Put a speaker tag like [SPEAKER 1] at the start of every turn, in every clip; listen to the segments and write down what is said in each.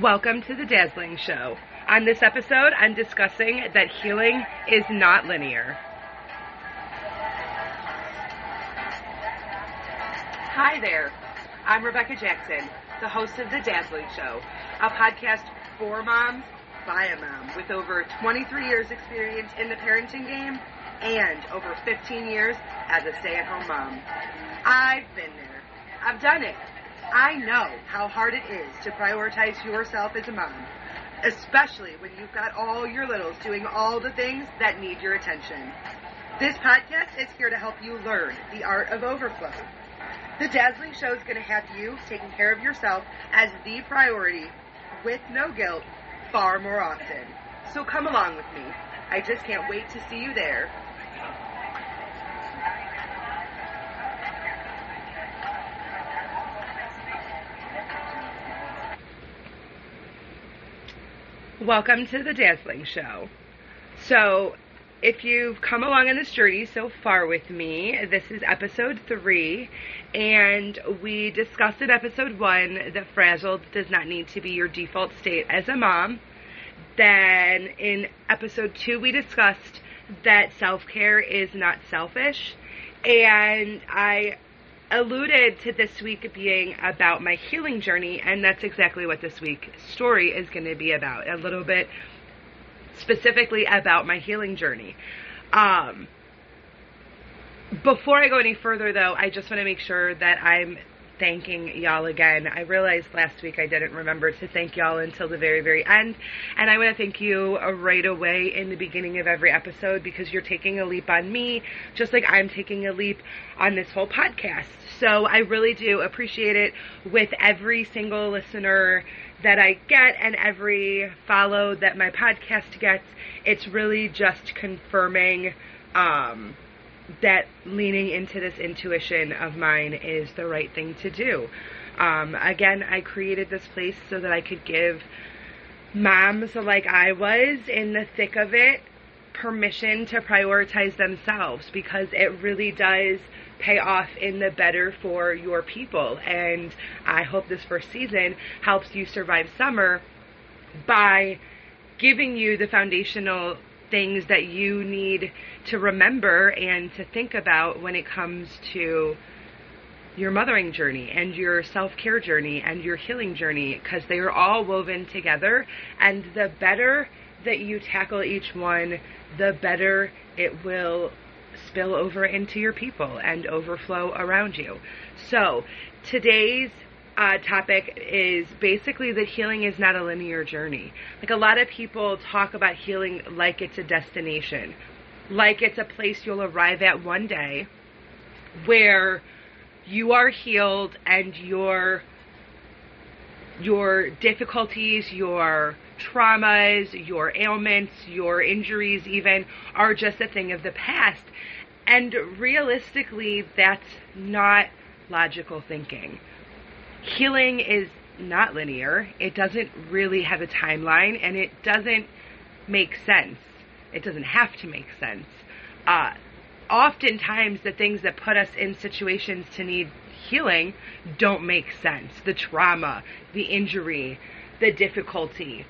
[SPEAKER 1] Welcome to the Dazzling Show. On this episode, I'm discussing that healing is not linear. Hi there, I'm Rebecca Jackson, the host of the Dazzling Show, a podcast for moms by a mom with over 23 years experience in the parenting game and over 15 years as a stay-at-home mom. I've been there. I've done it. I know how hard it is to prioritize yourself as a mom, especially when you've got all your littles doing all the things that need your attention. This podcast is here to help you learn the art of overflow. The Dazzling Show is going to have you taking care of yourself as the priority, with no guilt, far more often. So come along with me. I just can't wait to see you there. Welcome to the Dazzling Show. So, if you've come along on this journey so far with me, this is episode 3, and we discussed in episode 1 that frazzled does not need to be your default state as a mom. Then in episode 2, we discussed that self-care is not selfish, and I alluded to this week being about my healing journey, and that's exactly what this week's story is going to be about, a little bit specifically about my healing journey. Before I go any further, though, I just want to make sure that I'm thanking y'all again. I realized last week I didn't remember to thank y'all until the very, very end, and I want to thank you right away in the beginning of every episode, because you're taking a leap on me, just like I'm taking a leap on this whole podcast. So I really do appreciate it with every single listener that I get and every follow that my podcast gets. It's really just confirming that leaning into this intuition of mine is the right thing to do. Again, I created this place so that I could give moms like I was in the thick of it permission to prioritize themselves, because it really does pay off in the better for your people. And I hope this first season helps you survive summer by giving you the foundational things that you need to remember and to think about when it comes to your mothering journey and your self-care journey and your healing journey, because they are all woven together, and the better that you tackle each one, the better it will spill over into your people and overflow around you. So today's topic is basically that healing is not a linear journey. Like, a lot of people talk about healing like it's a destination, like it's a place you'll arrive at one day where you are healed and your difficulties, your traumas, your ailments, your injuries even are just a thing of the past. And realistically, that's not logical thinking. Healing is not linear. It doesn't really have a timeline, and it doesn't make sense. It doesn't have to make sense. Oftentimes, the things that put us in situations to need healing don't make sense. The trauma, the injury, the difficulty.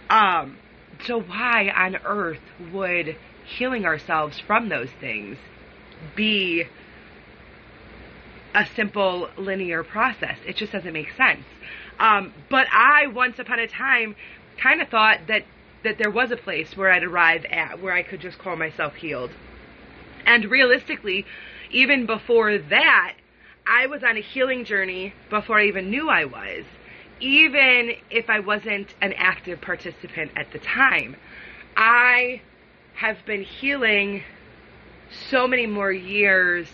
[SPEAKER 1] So why on earth would healing ourselves from those things be a simple linear process? It just doesn't make sense. But I, once upon a time, kind of thought that there was a place where I'd arrive at where I could just call myself healed. And realistically, even before that, I was on a healing journey before I even knew I was, even if I wasn't an active participant at the time. I have been healing so many more years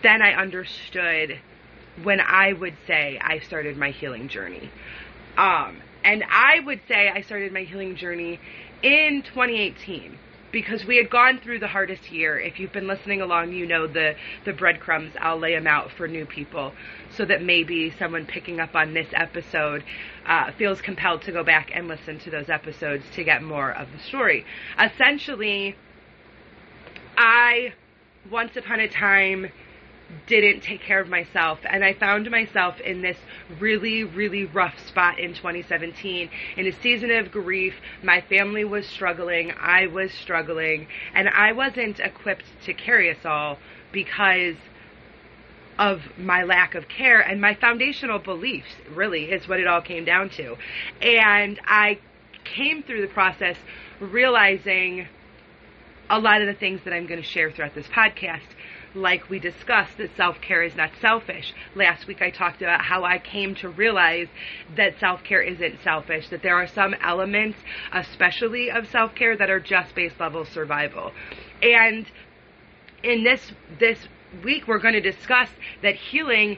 [SPEAKER 1] than I understood when I would say I started my healing journey. And I would say I started my healing journey in 2018, because we had gone through the hardest year. If you've been listening along, you know the breadcrumbs. I'll lay them out for new people so that maybe someone picking up on this episode feels compelled to go back and listen to those episodes to get more of the story. Essentially, I, once upon a time, didn't take care of myself, and I found myself in this really, really rough spot in 2017, in a season of grief. My family was struggling, I was struggling, and I wasn't equipped to carry us all because of my lack of care and my foundational beliefs, really, is what it all came down to. And I came through the process realizing a lot of the things that I'm going to share throughout this podcast. Like we discussed, that self-care is not selfish. Last week I talked about how I came to realize that self-care isn't selfish, that there are some elements, especially of self-care, that are just base level survival. And in this week we're going to discuss that healing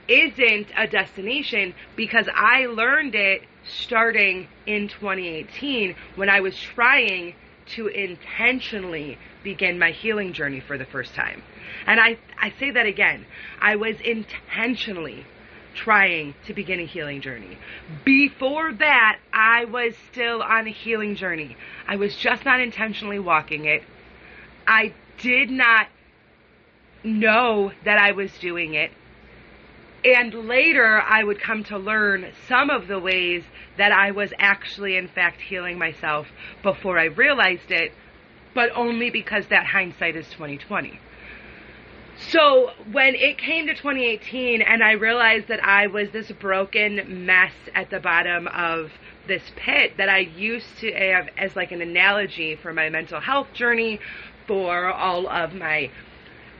[SPEAKER 1] isn't a destination, because I learned it starting in 2018 when I was trying to intentionally begin my healing journey for the first time. And I say that again. I was intentionally trying to begin a healing journey. Before that, I was still on a healing journey. I was just not intentionally walking it. I did not know that I was doing it. And later, I would come to learn some of the ways that I was actually, in fact, healing myself before I realized it, but only because that hindsight is 2020. So when it came to 2018 and I realized that I was this broken mess at the bottom of this pit that I used to have as like an analogy for my mental health journey, for all of my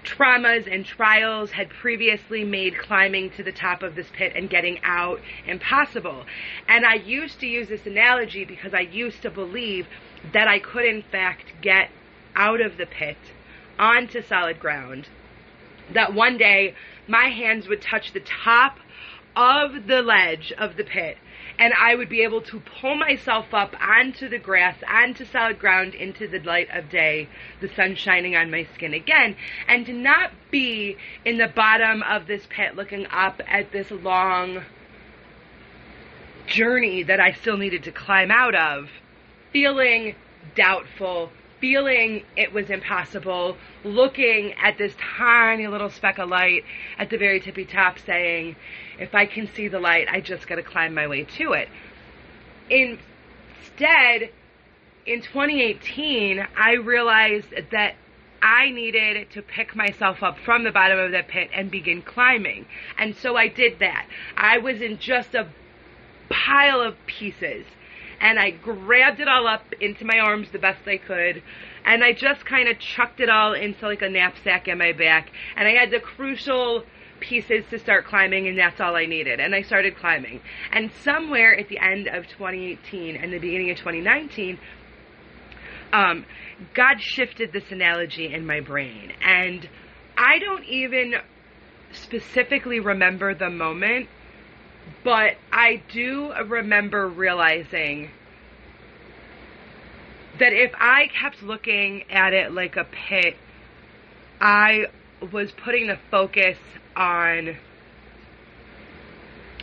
[SPEAKER 1] traumas and trials, had previously made climbing to the top of this pit and getting out impossible. And I used to use this analogy because I used to believe that I could in fact get out of the pit onto solid ground, that one day my hands would touch the top of the ledge of the pit and I would be able to pull myself up onto the grass, onto solid ground, into the light of day, the sun shining on my skin again, and to not be in the bottom of this pit looking up at this long journey that I still needed to climb out of, feeling doubtful, feeling it was impossible, looking at this tiny little speck of light at the very tippy top saying, if I can see the light, I just got to climb my way to it. Instead, in 2018, I realized that I needed to pick myself up from the bottom of that pit and begin climbing. And so I did that. I was in just a pile of pieces, and I grabbed it all up into my arms the best I could, and I just kind of chucked it all into like a knapsack in my back, and I had the crucial pieces to start climbing, and that's all I needed. And I started climbing. And somewhere at the end of 2018 and the beginning of 2019, God shifted this analogy in my brain. And I don't even specifically remember the moment, but I do remember realizing that if I kept looking at it like a pit, I was putting the focus on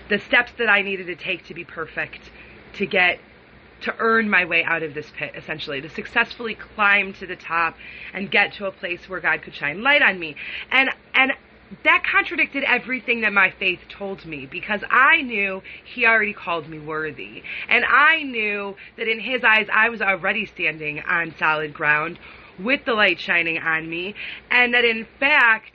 [SPEAKER 1] the steps that I needed to take to be perfect, to earn my way out of this pit, essentially, to successfully climb to the top and get to a place where God could shine light on me. And that contradicted everything that my faith told me, because I knew He already called me worthy. And I knew that in His eyes, I was already standing on solid ground with the light shining on me. And that in fact,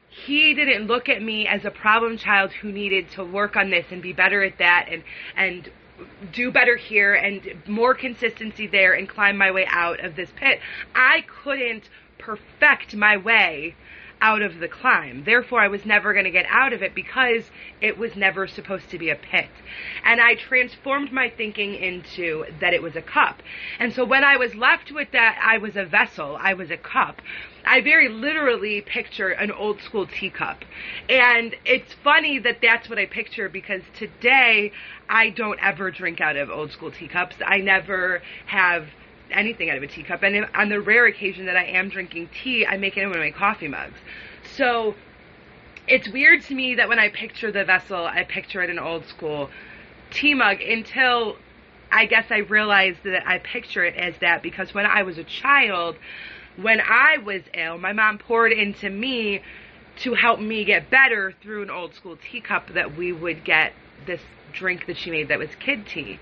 [SPEAKER 1] He didn't look at me as a problem child who needed to work on this and be better at that and do better here and more consistency there and climb my way out of this pit. I couldn't perfect my way out of the climb. Therefore, I was never going to get out of it because it was never supposed to be a pit. And I transformed my thinking into that it was a cup. And so when I was left with that I was a vessel, I was a cup, I very literally picture an old school teacup. And it's funny that that's what I picture, because today I don't ever drink out of old school teacups. I never have anything out of a teacup, and on the rare occasion that I am drinking tea, I make it in one of my coffee mugs. So it's weird to me that when I picture the vessel, I picture it an old school tea mug, until I guess I realized that I picture it as that because when I was a child, when I was ill, my mom poured into me to help me get better through an old school teacup that we would get this drink that she made that was kid tea.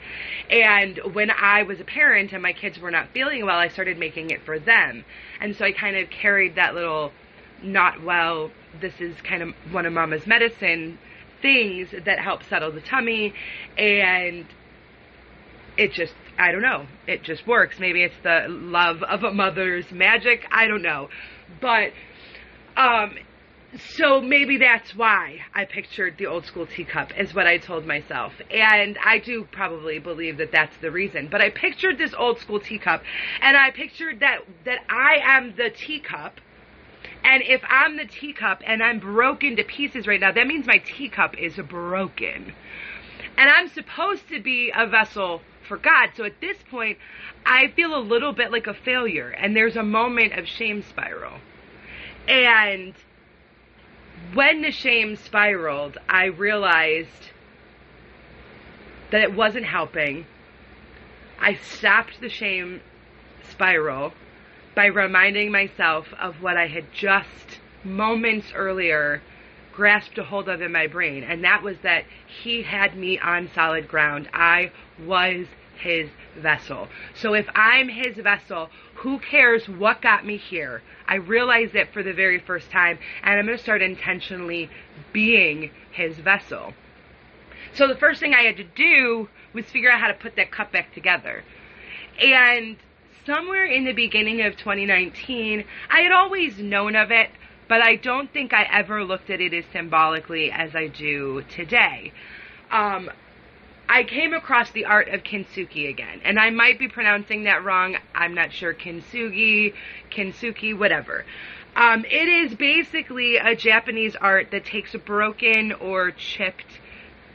[SPEAKER 1] And when I was a parent and my kids were not feeling well, I started making it for them. And so I kind of carried that little not well, this is kind of one of Mama's medicine things that help settle the tummy. And it just, I don't know, it just works. Maybe it's the love of a mother's magic, I don't know. But so maybe that's why I pictured the old school teacup, is what I told myself. And I do probably believe that that's the reason. But I pictured this old school teacup, and I pictured that I am the teacup. And if I'm the teacup and I'm broken to pieces right now, that means my teacup is broken. And I'm supposed to be a vessel for God. So at this point, I feel a little bit like a failure. And there's a moment of shame spiral. And when the shame spiraled, I realized that it wasn't helping. I stopped the shame spiral by reminding myself of what I had just moments earlier grasped a hold of in my brain. And that was that he had me on solid ground. I was his vessel. So if I'm his vessel, who cares what got me here? I realized it for the very first time, and I'm going to start intentionally being his vessel. So the first thing I had to do was figure out how to put that cup back together. And somewhere in the beginning of 2019, I had always known of it, but I don't think I ever looked at it as symbolically as I do today. I came across the art of Kintsugi again, and I might be pronouncing that wrong. I'm not sure. Kintsugi, whatever. It is basically a Japanese art that takes broken or chipped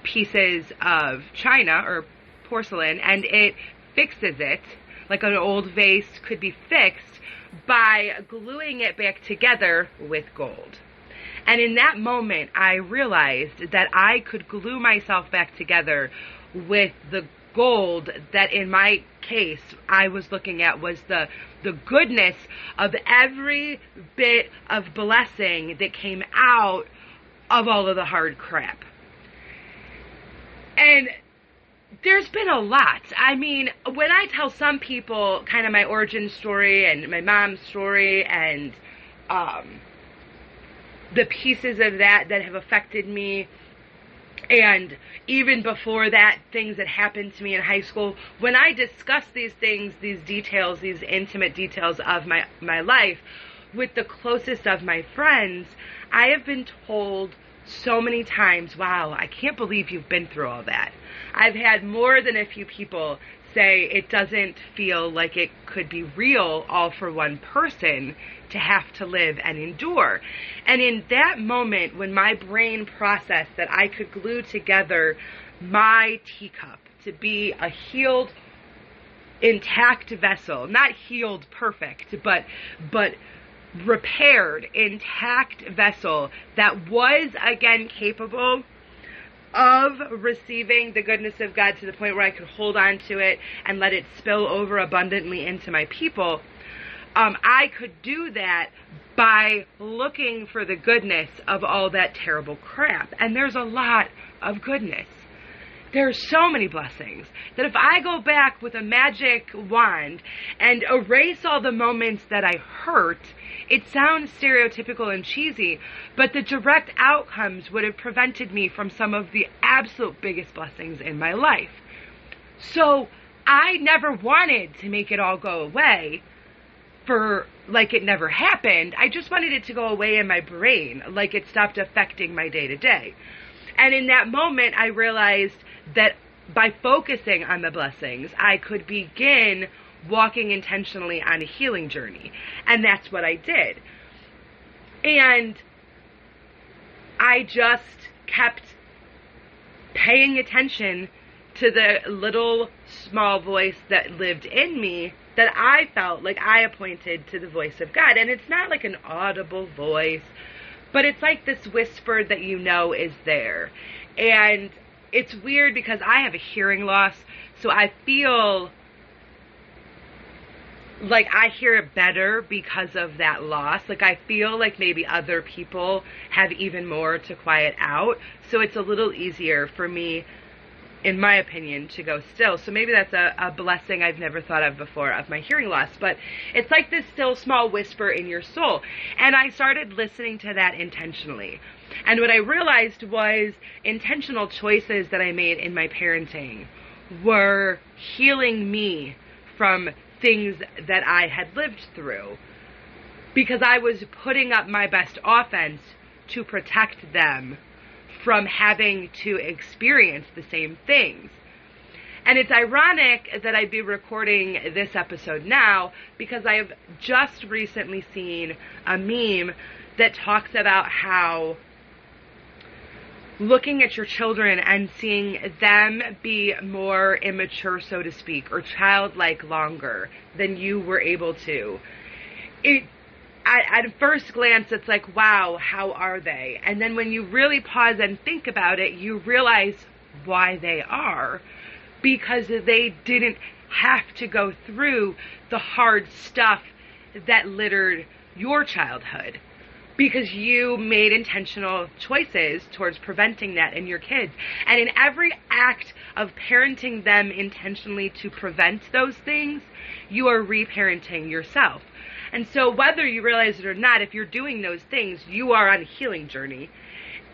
[SPEAKER 1] pieces of china or porcelain, and it fixes it, like an old vase could be fixed, by gluing it back together with gold. And in that moment, I realized that I could glue myself back together with the gold that, in my case, I was looking at was the goodness of every bit of blessing that came out of all of the hard crap. And there's been a lot. I mean, when I tell some people kind of my origin story and my mom's story and the pieces of that have affected me, and even before that, things that happened to me in high school, when I discuss these things, these details, these intimate details of my life with the closest of my friends, I have been told so many times, wow, I can't believe you've been through all that. I've had more than a few people say it doesn't feel like it could be real all for one person to have to live and endure. And in that moment, when my brain processed that I could glue together my teacup to be a healed, intact vessel, not healed perfect, but repaired, intact vessel that was again capable of receiving the goodness of God to the point where I could hold on to it and let it spill over abundantly into my people, I could do that by looking for the goodness of all that terrible crap. And there's a lot of goodness. There's so many blessings that if I go back with a magic wand and erase all the moments that I hurt, it sounds stereotypical and cheesy, but the direct outcomes would have prevented me from some of the absolute biggest blessings in my life. So I never wanted to make it all go away for like it never happened. I just wanted it to go away in my brain, like it stopped affecting my day-to-day. And in that moment, I realized that by focusing on the blessings, I could begin walking intentionally on a healing journey. And that's what I did. And I just kept paying attention to the little small voice that lived in me that I felt like I appointed to the voice of God. And it's not like an audible voice, but it's like this whisper that you know is there. And it's weird because I have a hearing loss, so I feel like, I hear it better because of that loss. Like, I feel like maybe other people have even more to quiet out. So it's a little easier for me, in my opinion, to go still. So maybe that's a blessing I've never thought of before, of my hearing loss. But it's like this still small whisper in your soul. And I started listening to that intentionally. And what I realized was intentional choices that I made in my parenting were healing me from things that I had lived through, because I was putting up my best offense to protect them from having to experience the same things. And it's ironic that I'd be recording this episode now, because I have just recently seen a meme that talks about how looking at your children and seeing them be more immature, so to speak, or childlike longer than you were able to, at first glance, it's like, wow, how are they? And then when you really pause and think about it, you realize why they are. Because they didn't have to go through the hard stuff that littered your childhood. Because you made intentional choices towards preventing that in your kids. And in every act of parenting them intentionally to prevent those things, you are reparenting yourself. And so whether you realize it or not, if you're doing those things, you are on a healing journey.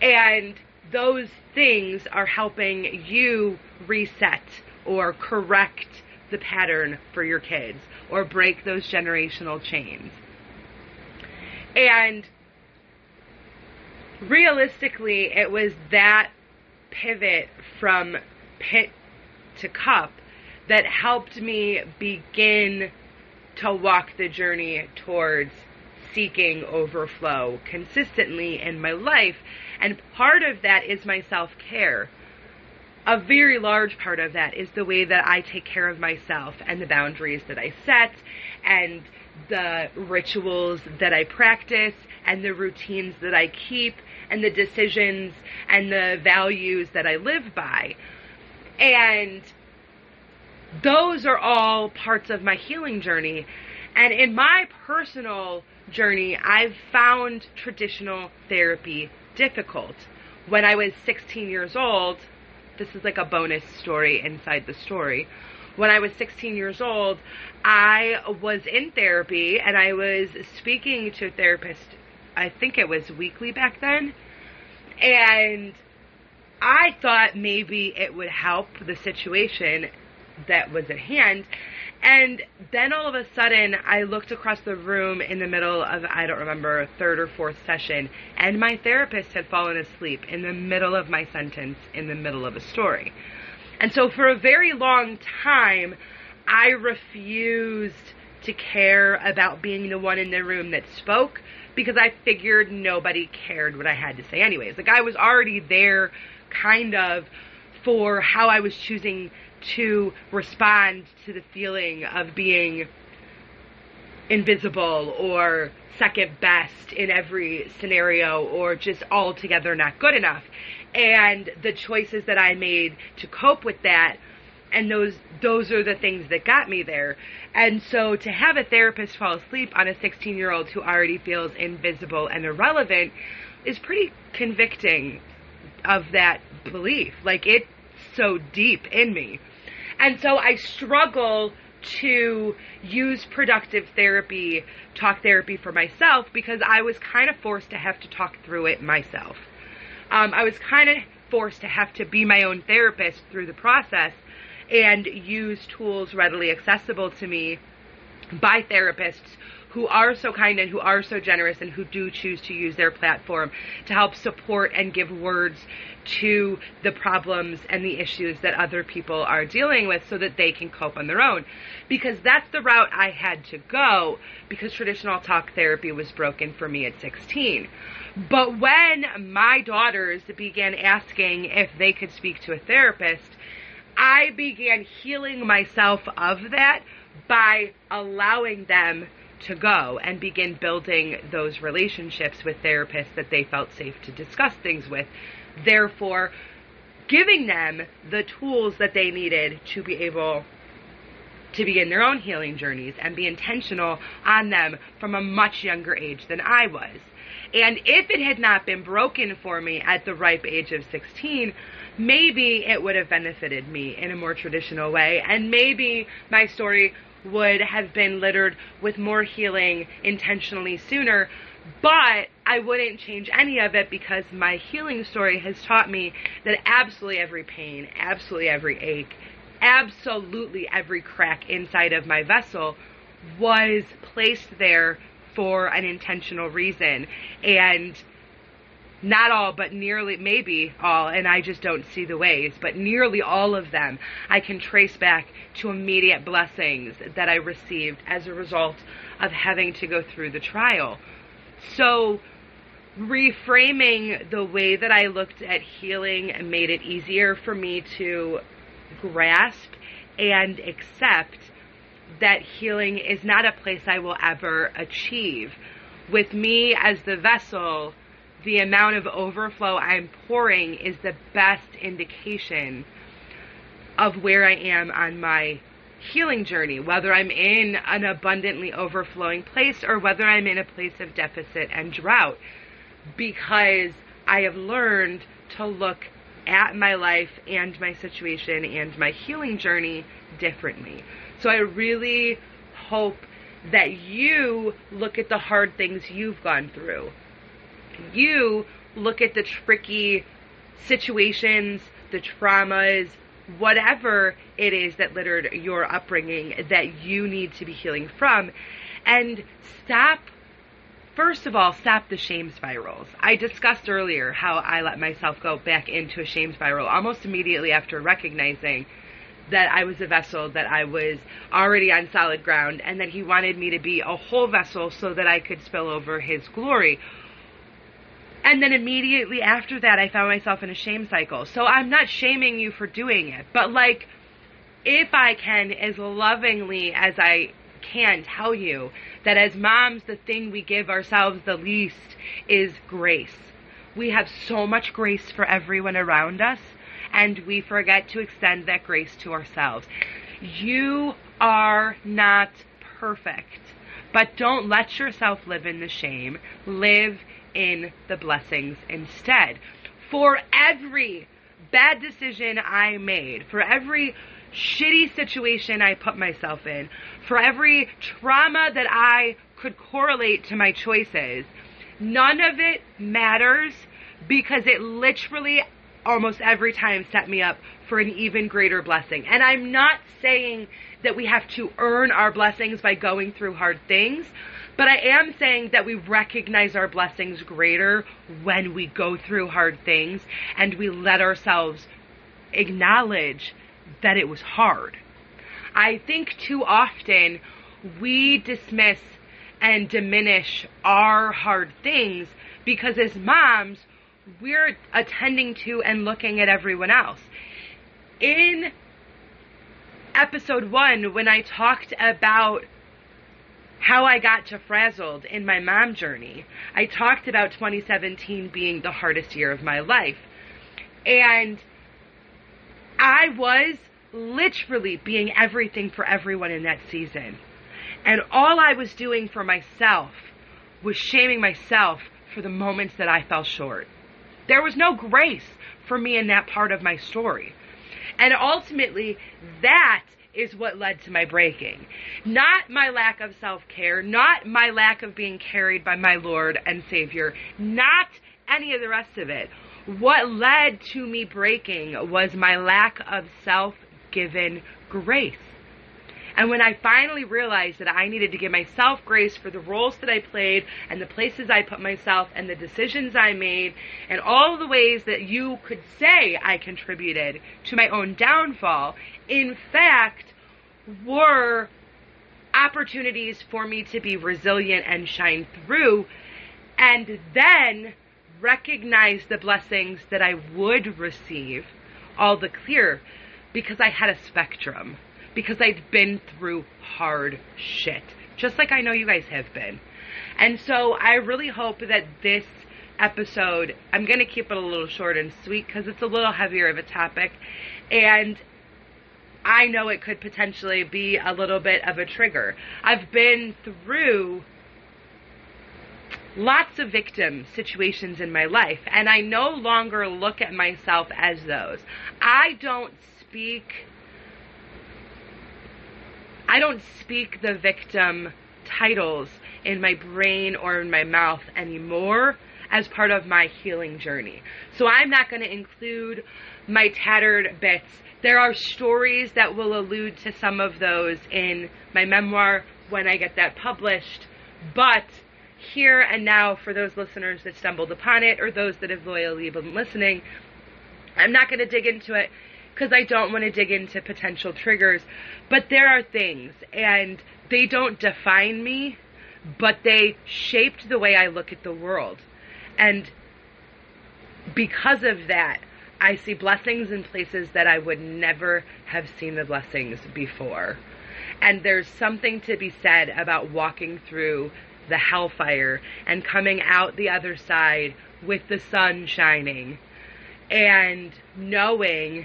[SPEAKER 1] And those things are helping you reset or correct the pattern for your kids or break those generational chains. And realistically, it was that pivot from pit to cup that helped me begin to walk the journey towards seeking overflow consistently in my life. And part of that is my self-care. A very large part of that is the way that I take care of myself and the boundaries that I set and the rituals that I practice and the routines that I keep and the decisions and the values that I live by. And those are all parts of my healing journey. And in my personal journey, I've found traditional therapy difficult. When I was 16 years old, this is like a bonus story inside the story. When I was 16 years old, I was in therapy and I was speaking to a therapist, I think it was weekly back then. And I thought maybe it would help the situation that was at hand. And then all of a sudden, I looked across the room in the middle of, I don't remember, a third or fourth session, and my therapist had fallen asleep in the middle of my sentence, in the middle of a story. And so for a very long time, I refused to care about being the one in the room that spoke, because I figured nobody cared what I had to say anyways. Like, I was already there kind of for how I was choosing to respond to the feeling of being invisible or second best in every scenario or just altogether not good enough. And the choices that I made to cope with that, and those are the things that got me there. And so to have a therapist fall asleep on a 16-year-old who already feels invisible and irrelevant is pretty convicting of that belief. Like, it's so deep in me. And so I struggle to use productive therapy, talk therapy for myself, because I was kind of forced to have to talk through it myself. I was kind of forced to have to be my own therapist through the process and use tools readily accessible to me by therapists who are so kind and who are so generous and who do choose to use their platform to help support and give words to the problems and the issues that other people are dealing with so that they can cope on their own. Because that's the route I had to go, because traditional talk therapy was broken for me at 16. But when my daughters began asking if they could speak to a therapist, I began healing myself of that by allowing them to go and begin building those relationships with therapists that they felt safe to discuss things with. Therefore, giving them the tools that they needed to be able to begin their own healing journeys and be intentional on them from a much younger age than I was. And if it had not been broken for me at the ripe age of 16, maybe it would have benefited me in a more traditional way, and maybe my story would have been littered with more healing intentionally sooner, but I wouldn't change any of it, because my healing story has taught me that absolutely every pain, absolutely every ache, absolutely every crack inside of my vessel was placed there for an intentional reason. And not all, but nearly, maybe all, and I just don't see the ways, but nearly all of them I can trace back to immediate blessings that I received as a result of having to go through the trial. So reframing the way that I looked at healing made it easier for me to grasp and accept that healing is not a place I will ever achieve. With me as the vessel, the amount of overflow I'm pouring is the best indication of where I am on my healing journey, whether I'm in an abundantly overflowing place or whether I'm in a place of deficit and drought, because I have learned to look at my life and my situation and my healing journey differently. So I really hope that you look at the hard things you've gone through. You look at the tricky situations, the traumas, whatever it is that littered your upbringing that you need to be healing from, and first of all, stop the shame spirals. I discussed earlier how I let myself go back into a shame spiral almost immediately after recognizing that I was a vessel, that I was already on solid ground, and that he wanted me to be a whole vessel so that I could spill over his glory. And then immediately after that, I found myself in a shame cycle. So I'm not shaming you for doing it, but like, if I can, as lovingly as I can, tell you that as moms, the thing we give ourselves the least is grace. We have so much grace for everyone around us, and we forget to extend that grace to ourselves. You are not perfect, but don't let yourself live in the shame. Live in the blessings instead. For every bad decision I made, for every shitty situation I put myself in, for every trauma that I could correlate to my choices, none of it matters, because it literally almost every time set me up for an even greater blessing. And I'm not saying that we have to earn our blessings by going through hard things, but I am saying that we recognize our blessings greater when we go through hard things and we let ourselves acknowledge that it was hard. I think too often we dismiss and diminish our hard things because as moms, we're attending to and looking at everyone else. In episode 1, when I talked about how I got to frazzled in my mom journey, I talked about 2017 being the hardest year of my life. And I was literally being everything for everyone in that season. And all I was doing for myself was shaming myself for the moments that I fell short. There was no grace for me in that part of my story. And ultimately, that is what led to my breaking. Not my lack of self-care, not my lack of being carried by my Lord and Savior, not any of the rest of it. What led to me breaking was my lack of self-given grace. And when I finally realized that I needed to give myself grace for the roles that I played and the places I put myself and the decisions I made and all the ways that you could say I contributed to my own downfall, in fact, were opportunities for me to be resilient and shine through, and then recognize the blessings that I would receive all the clearer, because I had a spectrum. Because I'd been through hard shit, just like I know you guys have been. And so I really hope that this episode, I'm going to keep it a little short and sweet because it's a little heavier of a topic. And I know it could potentially be a little bit of a trigger. I've been through lots of victim situations in my life, and I no longer look at myself as those. I don't speak the victim titles in my brain or in my mouth anymore as part of my healing journey. So I'm not going to include my tattered bits. There are stories that will allude to some of those in my memoir when I get that published, but here and now, for those listeners that stumbled upon it or those that have loyally been listening, I'm not going to dig into it because I don't want to dig into potential triggers. But there are things, and they don't define me, but they shaped the way I look at the world. And because of that, I see blessings in places that I would never have seen the blessings before. And there's something to be said about walking through the hellfire and coming out the other side with the sun shining and knowing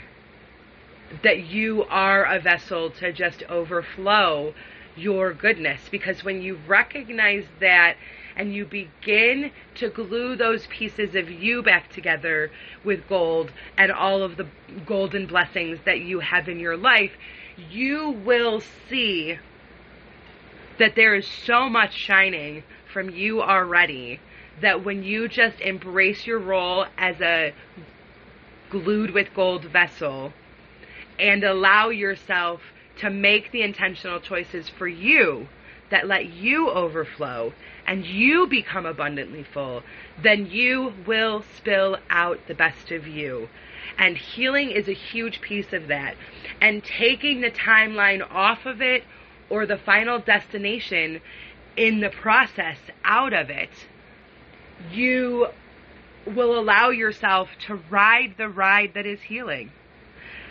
[SPEAKER 1] that you are a vessel to just overflow your goodness. Because when you recognize that and you begin to glue those pieces of you back together with gold and all of the golden blessings that you have in your life, you will see that there is so much shining from you already, that when you just embrace your role as a glued with gold vessel and allow yourself to make the intentional choices for you that let you overflow and you become abundantly full, then you will spill out the best of you. And healing is a huge piece of that. And taking the timeline off of it, or the final destination in the process out of it, you will allow yourself to ride the ride that is healing.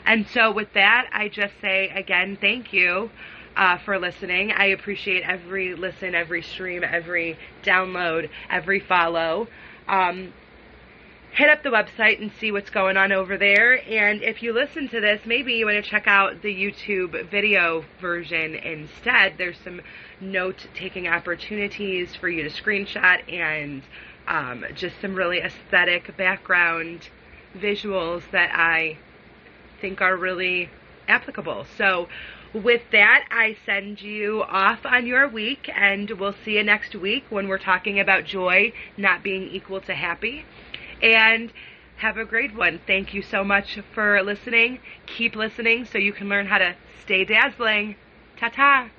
[SPEAKER 1] And so with that, I just say again, thank you for listening. I appreciate every listen, every stream, every download, every follow. Hit up the website and see what's going on over there. And if you listen to this, maybe you want to check out the YouTube video version instead. There's some note-taking opportunities for you to screenshot and just some really aesthetic background visuals that I think are really applicable. So with that, I send you off on your week, and we'll see you next week when we're talking about joy not being equal to happy. And have a great one. Thank you so much for listening. Keep listening so you can learn how to stay dazzling. Ta-ta.